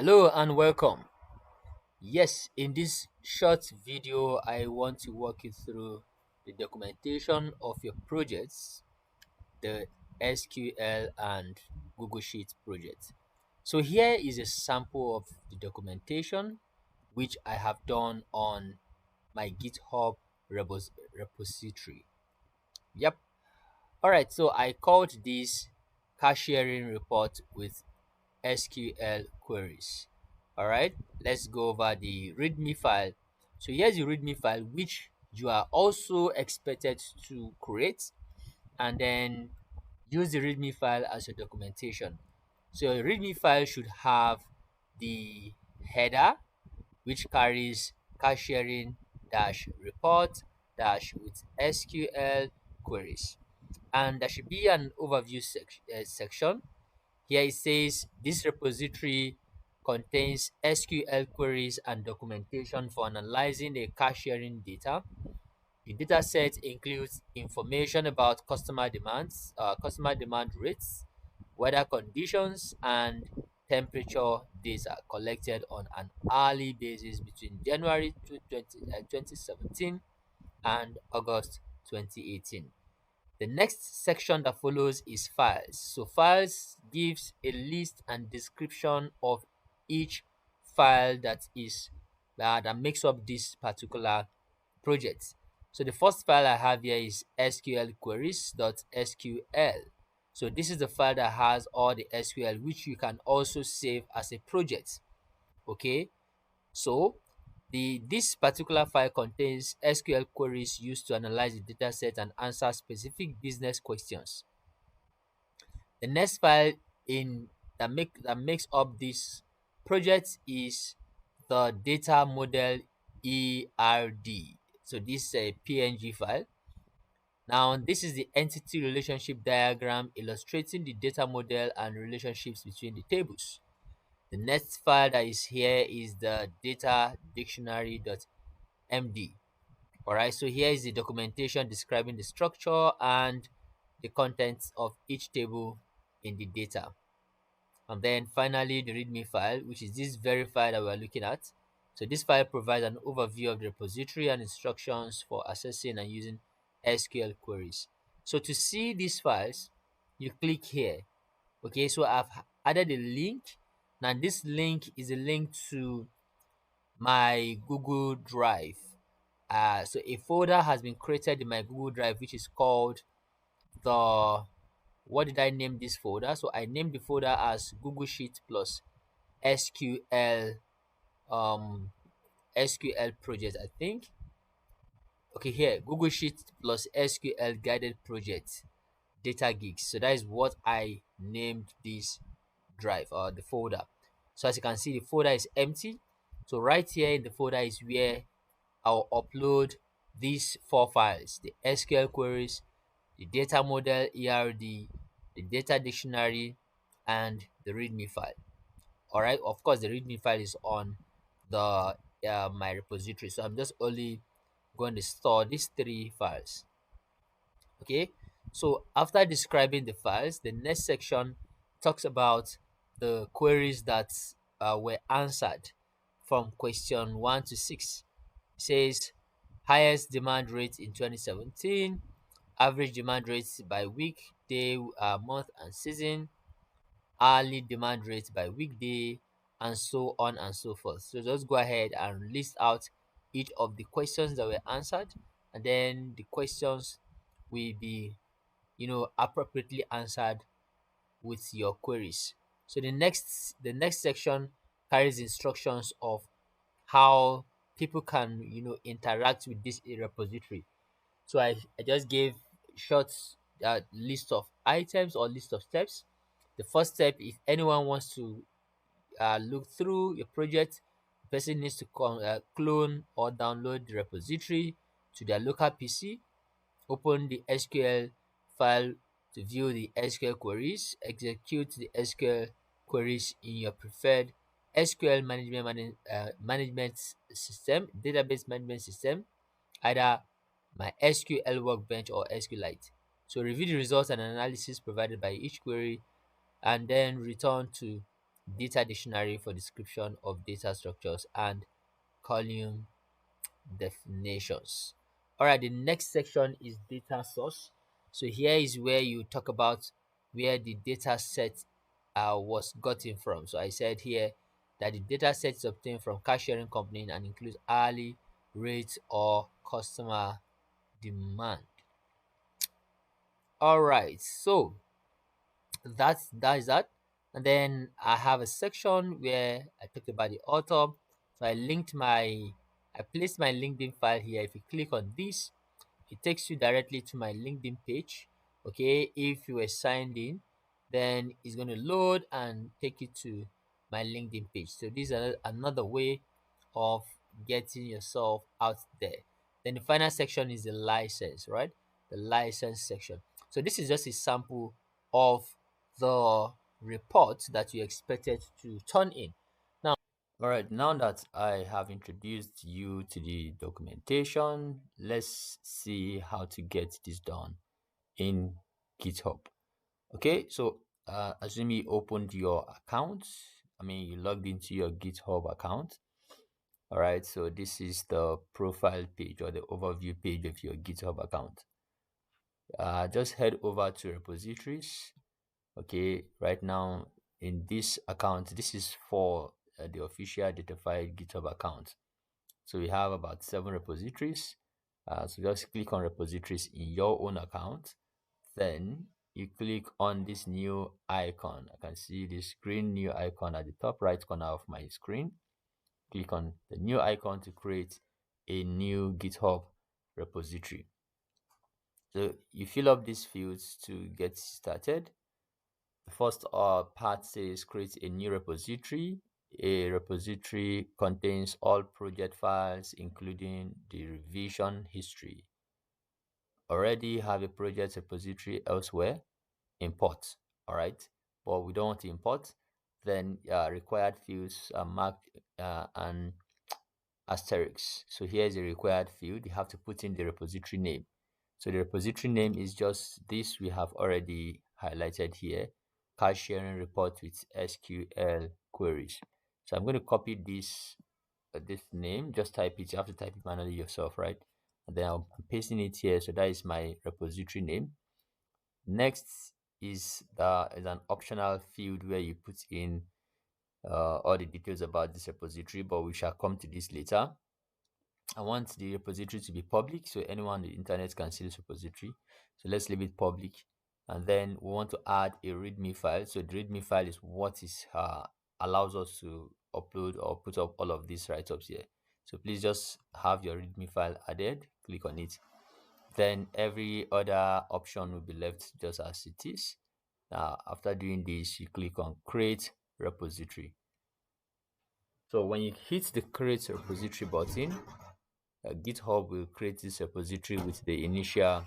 Hello and welcome. Yes, in this short video, I want to walk you through the documentation of your projects, the SQL and Google Sheets project. So here is a sample of the documentation which I have done on my GitHub repository. Yep. All right. So I called this cache sharing report with SQL queries. All right, let's go over the README file. So here's the README file, which you are also expected to create and then use the README file as your documentation. So your README file should have the header, which carries cache sharing dash report dash with SQL queries. And there should be an overview section. Here it says this repository contains SQL queries and documentation for analyzing the cache sharing data. The data set includes information about customer demand rates, weather conditions, and temperature data collected on an hourly basis between January 2017 and August 2018. The next section that follows is files. So files gives a list and description of each file that makes up this particular project. So the first file I have here is SQL queries.sql. So this is the file that has all the SQL which you can also save as a project. Okay, so this particular file contains SQL queries used to analyze the dataset and answer specific business questions. The next file in that makes up this project is the data model ERD. So this is a PNG file. Now this is the entity relationship diagram illustrating the data model and relationships between the tables. The next file that is here is the data dictionary.md. All right, so here is the documentation describing the structure and the contents of each table in the data. And then finally, the README file, which is this very file that we're looking at. So this file provides an overview of the repository and instructions for accessing and using SQL queries. So to see these files, you click here. Okay, so I've added a link. Now this link is a link to my Google Drive. So a folder has been created in my Google Drive, which is called the what did I name this folder? So I named the folder as Google Sheet plus SQL SQL project, I think. Okay, here Google Sheet plus SQL guided project data gigs. So that is what I named this drive or the folder. So as you can see, the folder is empty. So right here in the folder is where I'll upload these four files: the SQL queries, the data model ERD, the data dictionary, and the README file. All right, of course, the README file is on the my repository, so I'm just only going to store these three files. Okay, so after describing the files, the next section talks about the queries that were answered from question 1 to 6. It says highest demand rate in 2017, average demand rates by week, day, month, and season, hourly demand rate by weekday, and so on and so forth. So just go ahead and list out each of the questions that were answered, and then the questions will be appropriately answered with your queries. So the next section carries instructions of how people can interact with this repository. So I just gave short list of items or list of steps. The first step, if anyone wants to look through your project, the person needs to clone or download the repository to their local PC, open the SQL file to view the SQL queries, execute the SQL queries in your preferred SQL management system, database management system, either my SQL Workbench or SQLite. So review the results and analysis provided by each query and then return to data dictionary for description of data structures, and column definitions. All right, the next section is data source. So here is where you talk about where the data set was gotten from. So I said here that the data set is obtained from car sharing company and includes hourly rates or customer demand. All right, so that is that. And then I have a section where I talked about the author. So I placed my LinkedIn file here. If you click on this, it takes you directly to my LinkedIn page. Okay, if you were signed in, then it's going to load and take you to my LinkedIn page. So this is another way of getting yourself out there. Then the final section is the license, right? The license section. So this is just a sample of the report that you expected to turn in. Now, all right, now that I have introduced you to the documentation, let's see how to get this done in GitHub. Okay, so assume you opened your account. You logged into your GitHub account. All right, so this is the profile page or the overview page of your GitHub account. Just head over to repositories. Okay, right now in this account, this is for the official identified GitHub account. So we have about 7 repositories. So just click on repositories in your own account. Then you click on this new icon. I can see this green new icon at the top right corner of my screen. Click on the new icon to create a new GitHub repository. So you fill up these fields to get started. The first part says create a new repository. A repository contains all project files, including the revision history. Already have a project repository elsewhere? Import. All right, but we don't want to import. Then required fields are marked and asterisk. So here is a required field. You have to put in the repository name. So the repository name is just this we have already highlighted here, car sharing report with SQL queries. So I'm going to copy this name. Just type it. You have to type it manually yourself, right? And then I'm pasting it here. So that is my repository name. Next is an optional field where you put in all the details about this repository, but we shall come to this later. I want the repository to be public, so anyone on the internet can see this repository. So let's leave it public. And then we want to add a readme file. So the readme file is what is allows us to upload or put up all of these write-ups here. So please just have your readme file added, click on it. Then every other option will be left just as it is. Now, after doing this, you click on create repository. So when you hit the create repository button, GitHub will create this repository with the initial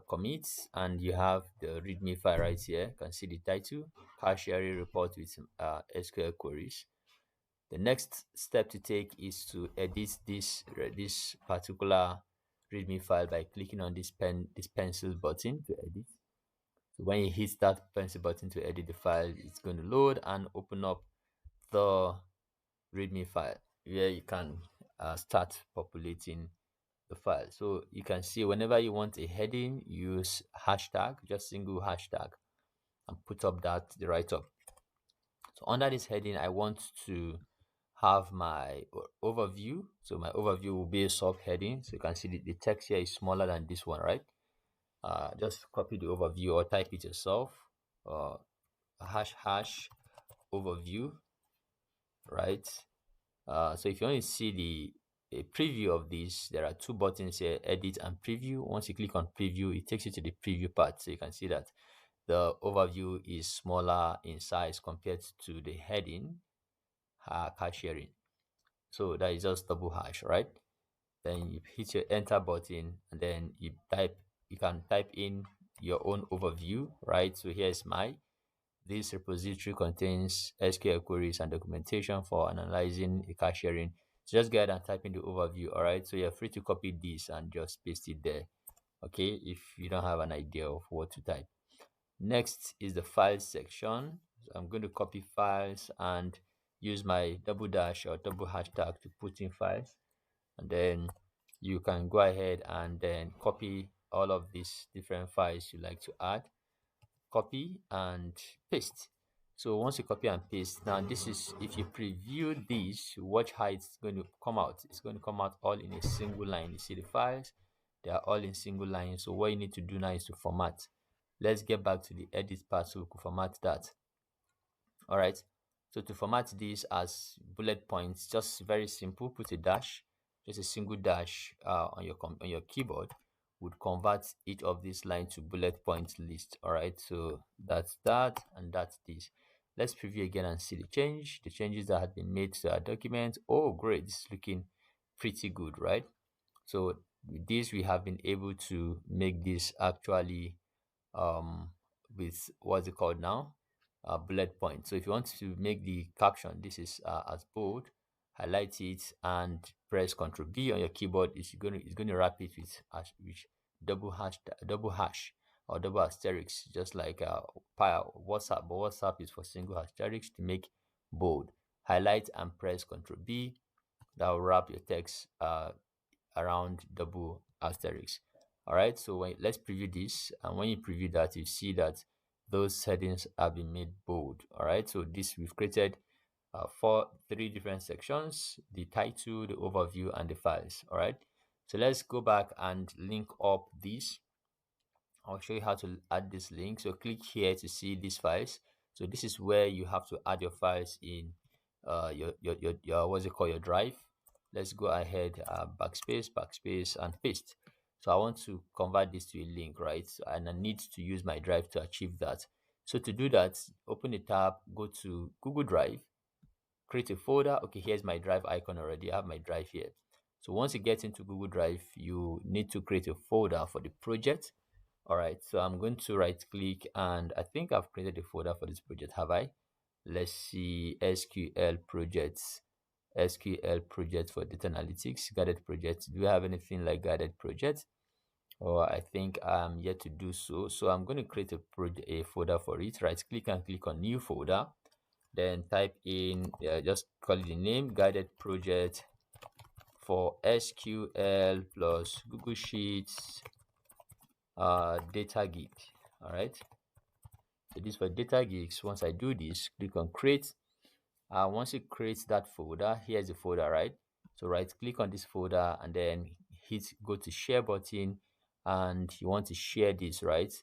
commits, and you have the readme file right here. You can see the title, car sharing report with SQL queries. The next step to take is to edit this particular readme file by clicking on this pencil button to edit. So when you hit that pencil button to edit the file, it's going to load and open up the readme file where you can start populating the file. So you can see whenever you want a heading, use hashtag, just single hashtag, and put up the write-up. So under this heading, I want to have my overview. So my overview will be a subheading. So you can see the text here is smaller than this one, right? Just copy the overview or type it yourself. Hash overview, right? So if you want to see a preview of this, there are 2 buttons here, edit and preview. Once you click on preview, it takes you to the preview part. So you can see that the overview is smaller in size compared to the heading, car sharing. So that is just double hash, right? Then you hit your enter button and then you can type in your own overview, right? So here's this repository contains SQL queries and documentation for analyzing a car sharing. So just go ahead and type in the overview. All right, so you're free to copy this and just paste it there. Okay, if you don't have an idea of what to type. Next is the file section. So I'm going to copy files and use my double dash or double hashtag to put in files, and then you can go ahead and then copy all of these different files you like to add, copy and paste. So once you copy and paste, now this is, if you preview this, watch how it's going to come out. It's going to come out all in a single line. You see the files, they are all in single line. So what you need to do now is to format. Let's get back to the edit part so we can format that. All right, so to format this as bullet points, just very simple, put a dash, just a single dash on your keyboard would convert each of these lines to bullet point list. All right, so that's that and that's this. Let's preview again and see the changes that had been made to our document. Oh great, this is looking pretty good, right? So with this we have been able to make this actually um with what's it called now, bullet point. So if you want to make the caption, this is as bold, highlight it and press Ctrl B on your keyboard. It's going to wrap it with double hash or double asterisk, just like WhatsApp, but WhatsApp is for single asterisk to make bold. Highlight and press Ctrl B. That will wrap your text around double asterisk. All right, so let's preview this, and when you preview that, you see that those settings have been made bold. All right, so this we've created for three different sections: the title, the overview, and the files. All right, so let's go back and link up this. I'll show you how to add this link. So click here to see these files. So this is where you have to add your files in your what's it called, your drive. Let's go ahead, backspace and paste. So I want to convert this to a link, right? And I need to use my drive to achieve that. So to do that, open a tab, go to Google Drive, create a folder. Okay, here's my drive icon already. I have my drive here. So once you get into Google Drive, you need to create a folder for the project. All right, so I'm going to right click, and I think I've created a folder for this project, have I? Let's see, SQL projects for data analytics, guided projects. Do we have anything like guided projects? Or I think I'm yet to do so. So I'm going to create a folder for it. Right click and click on new folder. Then type in, just call it the name, guided project for SQL plus Google Sheets data geek. All right, so this for data geeks. Once I do this, click on create. Once you create that folder, here's the folder, right? So right click on this folder and then go to share button, and you want to share this, right?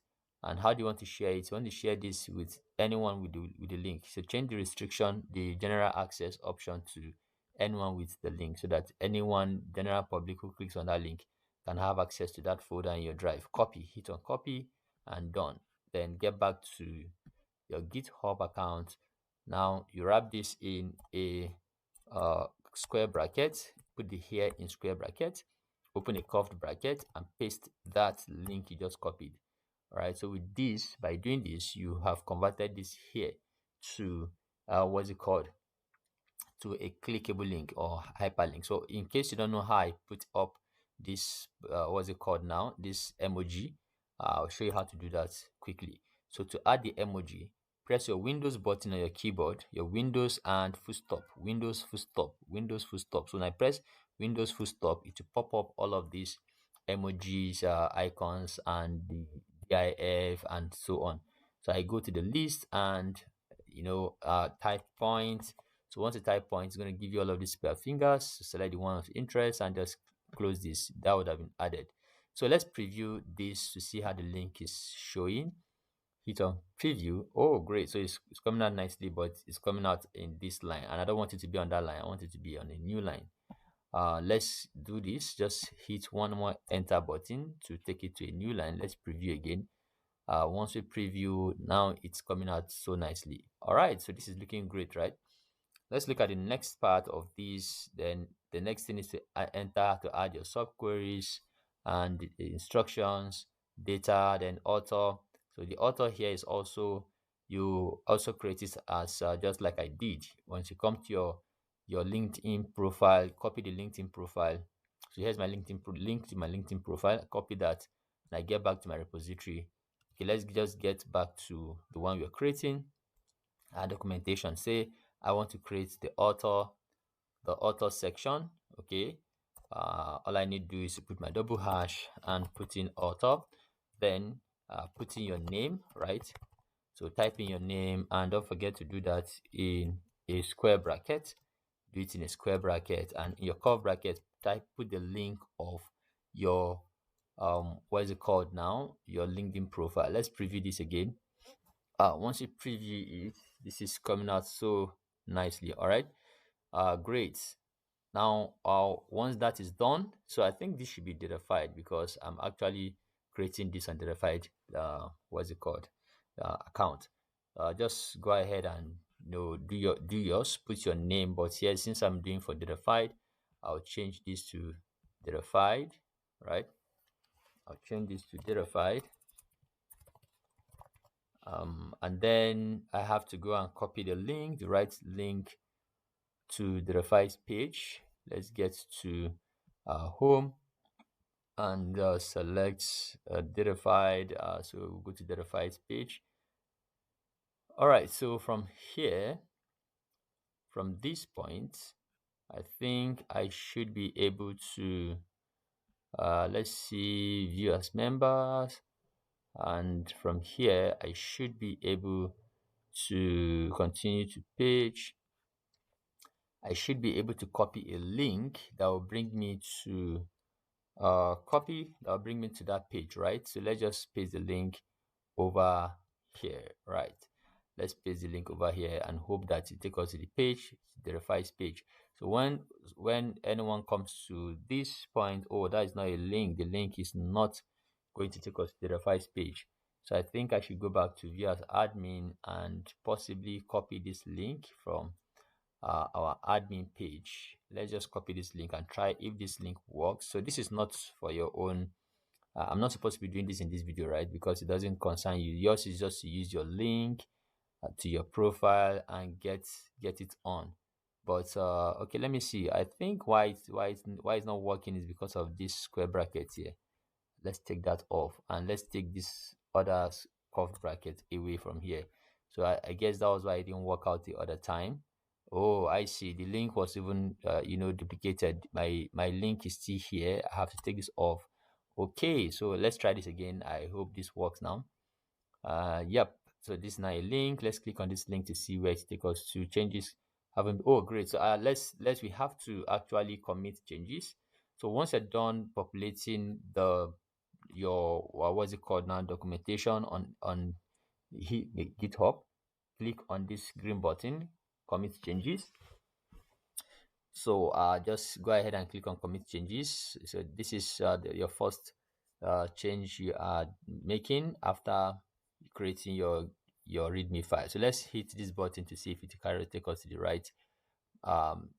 And how do you want to share it? You want to share this with anyone with the link. So change the restriction, the general access option, to anyone with the link, so that anyone, general public, who clicks on that link can have access to that folder in your drive. Copy, hit on copy and done. Then get back to your GitHub account. Now you wrap this in a square bracket, put the here in square bracket, open a curved bracket and paste that link you just copied. All right, so with this, by doing this, you have converted this here to what's it called, to a clickable link or hyperlink. So in case you don't know how I put up this what's it called now, this emoji, I'll show you how to do that quickly. So to add the emoji, press your Windows button on your keyboard, your Windows and full stop, Windows full stop, Windows full stop. So when I press Windows full stop, it will pop up all of these emojis, icons, and the GIF and so on. So I go to the list and type point. So once you type point, it's going to give you all of these spare fingers. So select the one of interest and just close this. That would have been added. So let's preview this to see how the link is showing. Hit on preview. Oh great, so it's coming out nicely, but it's coming out in this line, and I don't want it to be on that line. I want it to be on a new line. Let's do this. Just hit one more enter button to take it to a new line. Let's preview again. Once we preview, now it's coming out so nicely. All right, so this is looking great, right? Let's look at the next part of this. Then the next thing is to enter to add your subqueries and the instructions, data, then author. So the author here is also, you also create it as just like I did. Once you come to your LinkedIn profile, copy the LinkedIn profile. So here's my link to my LinkedIn profile. Copy that, and I get back to my repository. Okay, let's just get back to the one we're creating. documentation. Say I want to create the author section. Okay, all I need to do is to put my double hash and put in author, then put in your name, right? So type in your name, and don't forget to do that in a square bracket. Do it in a square bracket, and in your curve bracket put the link of your what is it called now, your LinkedIn profile. Let's preview this again. Once you preview it, this is coming out so nicely. All right, great. Now, once that is done, so I think this should be verified because I'm actually creating this unverified what's it called, account. Just go ahead and do yours, put your name. But here, since I'm doing for verified, I'll change this to verified, right? I'll change this to verified. And then I have to go and copy the link, the right link to the verified page. Let's get to home and select verified. So we'll go to the verified page. All right, so from here, from this point, I think I should be able to let's see, view as members, and from here I should be able to continue to page. I should be able to copy a link that will bring me to that'll bring me to that page, right? So let's just paste the link over here, right? Let's paste the link over here and hope that it takes us to the page, the verified page. So when anyone comes to this point, oh, that is not a link, the link is not going to take us to the verified page. So I think I should go back to view as admin and possibly copy this link from our admin page. Let's just copy this link and try if this link works. So this is not for your own. I'm not supposed to be doing this in this video, right? Because it doesn't concern you. Yours is just to use your link to your profile and get it on. But okay, let me see. I think why it's not working is because of this square bracket here. Let's take that off, and let's take this other curved bracket away from here. So I guess that was why it didn't work out the other time. Oh, I see. The link was even duplicated. My link is still here. I have to take this off. Okay, so let's try this again. I hope this works now. Yep. So this is now a link. Let's click on this link to see where it takes us to. Changes haven't. Oh, great. So we have to actually commit changes. So once you're done populating your what's it called now, documentation on GitHub, click on this green button, commit changes. So just go ahead and click on commit changes. So this is your first change you are making after creating your readme file. So let's hit this button to see if it can take us to the right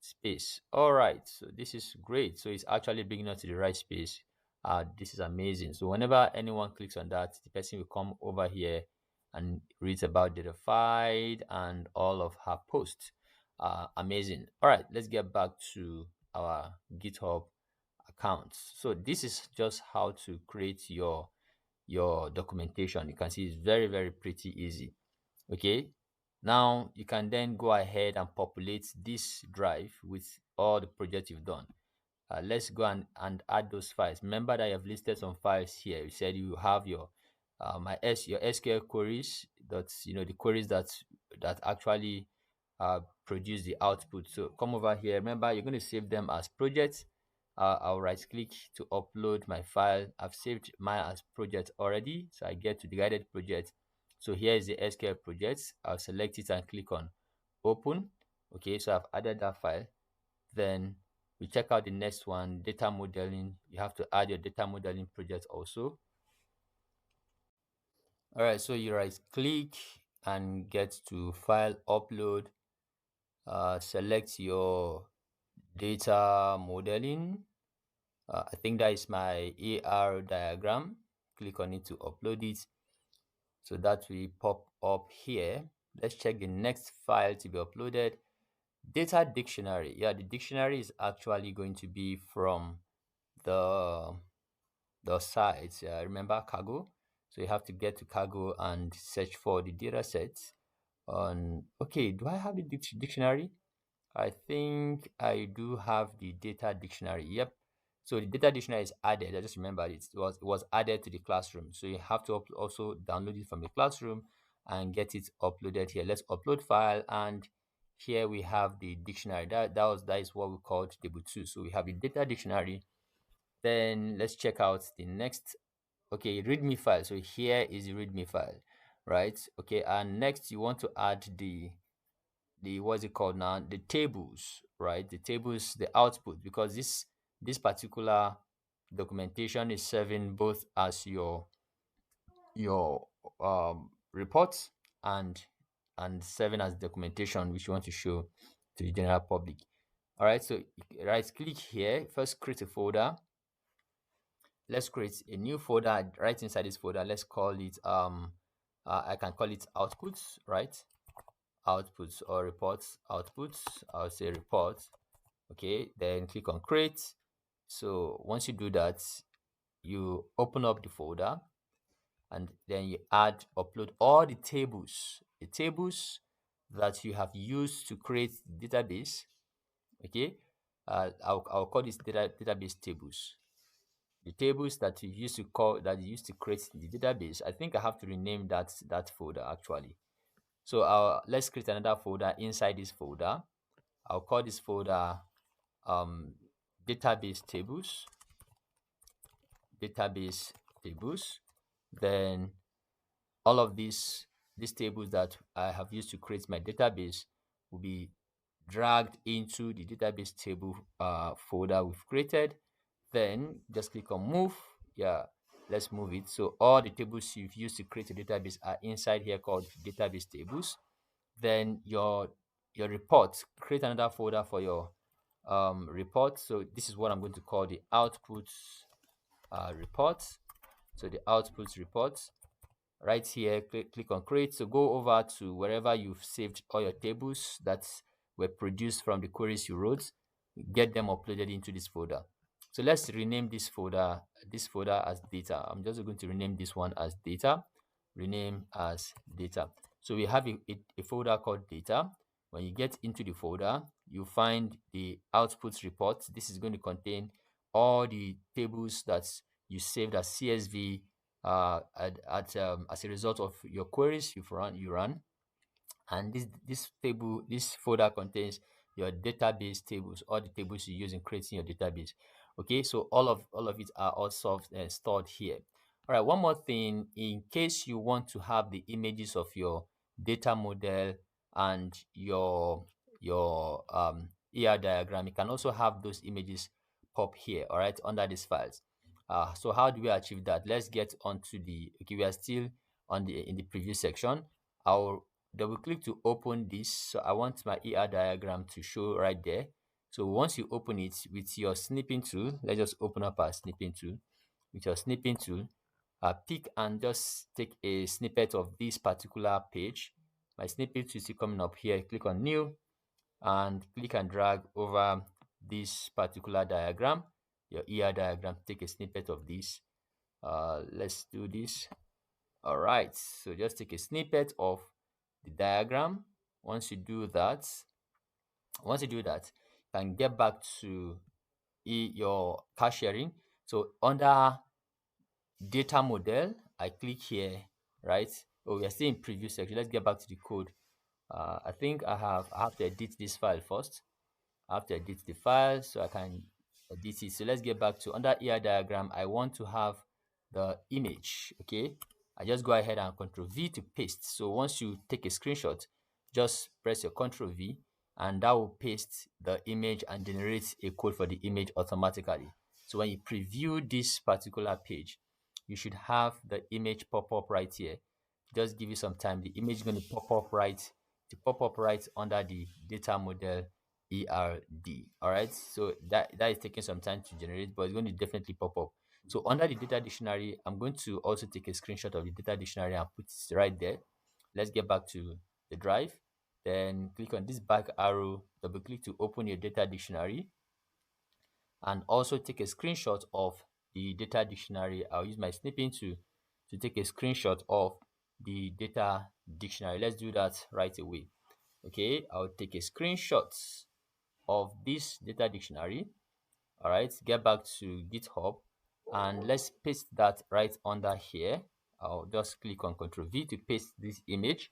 space. All right, so this is great. So it's actually bringing us to the right space. This is amazing. So whenever anyone clicks on that, the person will come over here and reads about verified and all of her posts. Amazing. All right, let's get back to our GitHub accounts. So this is just how to create your documentation. You can see it's very pretty easy. Okay, now you can then go ahead and populate this drive with all the projects you've done. Let's go and add those files. Remember that I've listed some files here. You said you have your your SQL queries, that's the queries that actually produce the output. So come over here. Remember, you're going to save them as projects. I'll right click to upload my file. I've saved mine as project already, so I get to the guided project. So here is the SQL project. I'll select it and click on open. Okay, so I've added that file. Then we check out the next one, data modeling. You have to add your data modeling project also. All right, so you right click and get to file upload. Select your data modeling. I think that is my AR diagram. Click on it to upload it. So that will pop up here. Let's check the next file to be uploaded. Data dictionary. Yeah, the dictionary is actually going to be from the site. Remember Cargo? So you have to get to Cargo and search for the data sets. Okay, do I have the dictionary? I think I do have the data dictionary. Yep. So the data dictionary is added. I just remembered it was added to the classroom. So you have to also download it from the classroom and get it uploaded here. Let's upload file, and here we have the dictionary. That is what we called table 2. So we have the data dictionary. Then let's check out the next. Okay, readme file. So here is the readme file, right? Okay, and next you want to add the what's it called now, the tables, right? The tables, the output, because this particular documentation is serving both as your report and serving as documentation which you want to show to the general public. All right, so right click here, first create a folder. Let's create a new folder. Right inside this folder, let's call it I can call it outputs, right? Outputs or reports. Outputs, I'll say reports. Okay, then click on create. So once you do that, you open up the folder, and then you upload all the tables that you have used to create the database. Okay, I'll call this database tables. The tables that you used to create the database. I think I have to rename that folder actually. So let's create another folder inside this folder. I'll call this folder um, database tables. Database tables. Then all of these tables that I have used to create my database will be dragged into the database table folder we've created. Then just click on move. Yeah, let's move it. So all the tables you've used to create a database are inside here called database tables. Then your report, create another folder for your report. So this is what I'm going to call the outputs report. So the outputs report, right here, click on create. So go over to wherever you've saved all your tables that were produced from the queries you wrote, get them uploaded into this folder. So let's rename this folder as data. I'm just going to rename this one as data. Rename as data. So we have a folder called data. When you get into the folder, you find the outputs report. This is going to contain all the tables that you saved as CSV as a result of your queries you run. And this folder contains your database tables, all the tables you use in creating your database. Okay, so all of it are also stored here. All right, one more thing, in case you want to have the images of your data model and your ER diagram, you can also have those images pop here, all right, under these files. So how do we achieve that? Let's get onto okay, we are still in the preview section. I'll double click to open this. So I want my ER diagram to show right there. So once you open it with your snipping tool, let's just open up our snipping tool. With your snipping tool, pick and just take a snippet of this particular page. My snippet tool is still coming up here. Click on new and click and drag over this particular diagram, your ER diagram. Take a snippet of this. Let's do this. All right, so just take a snippet of the diagram. Once you do that, you can get back to your cache sharing. So under data model, I click here, right? Oh, we are still in preview section. Let's get back to the code. I think I have to edit this file first. I have to edit the file so I can edit it. So let's get back to under ER diagram. I want to have the image. Okay, I just go ahead and Control V to paste. So once you take a screenshot, just press your Control V and that will paste the image and generate a code for the image automatically. So when you preview this particular page, you should have the image pop up right here. Just give you some time. The image is going to pop up right under the data model ERD. All right, so that is taking some time to generate, but it's going to definitely pop up. So under the data dictionary, I'm going to also take a screenshot of the data dictionary and put it right there. Let's get back to the drive. Then click on this back arrow, double click to open your data dictionary, and also take a screenshot of the data dictionary. I'll use my snipping to take a screenshot of the data dictionary. Let's do that right away. Okay, I'll take a screenshot of this data dictionary. All right, get back to GitHub and let's paste that right under here. I'll just click on Ctrl V to paste this image.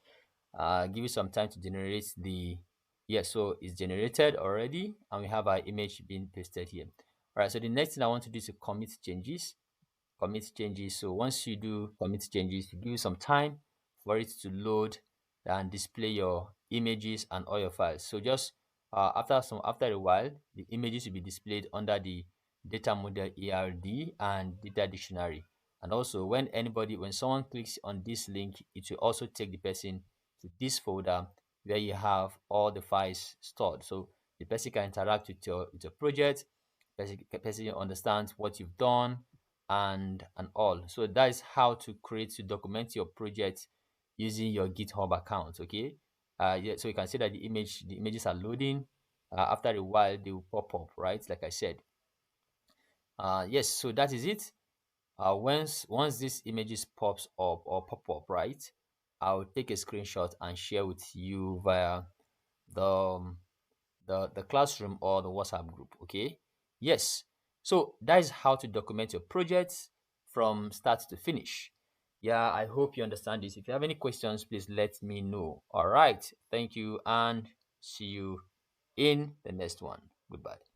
Give it some time to generate the, yes, so it's generated already and we have our image being pasted here. All right, so the next thing I want to do is to commit changes. So once you do commit changes, you give it some time for it to load and display your images and all your files. So just after a while, the images will be displayed under the data model ERD and data dictionary. And also when someone clicks on this link, it will also take the person to this folder where you have all the files stored. So the person can interact with your project. The person understands what you've done and all. So that is how to document your project using your GitHub account. Okay. Yeah, so you can see that the images are loading. After a while they will pop up, right, like I said. Yes, so that is it. Once this images pops up or pop up, right, I'll take a screenshot and share with you via the the classroom or the WhatsApp group. Okay. Yes. So that is how to document your projects from start to finish. Yeah, I hope you understand this. If you have any questions, please let me know. All right. Thank you and see you in the next one. Goodbye.